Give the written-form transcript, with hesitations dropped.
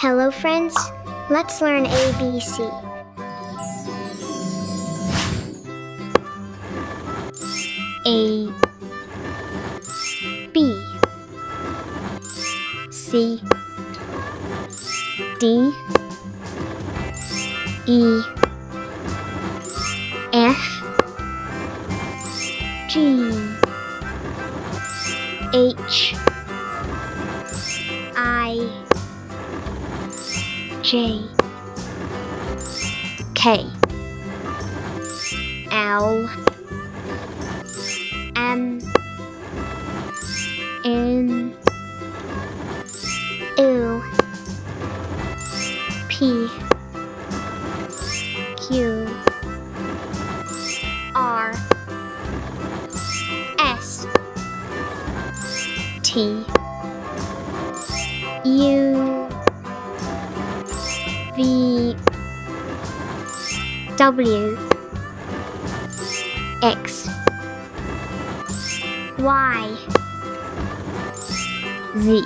Hello friends, let's learn ABC. A B C D E F G H I J K L M N O P Q R S T U V W X Y Z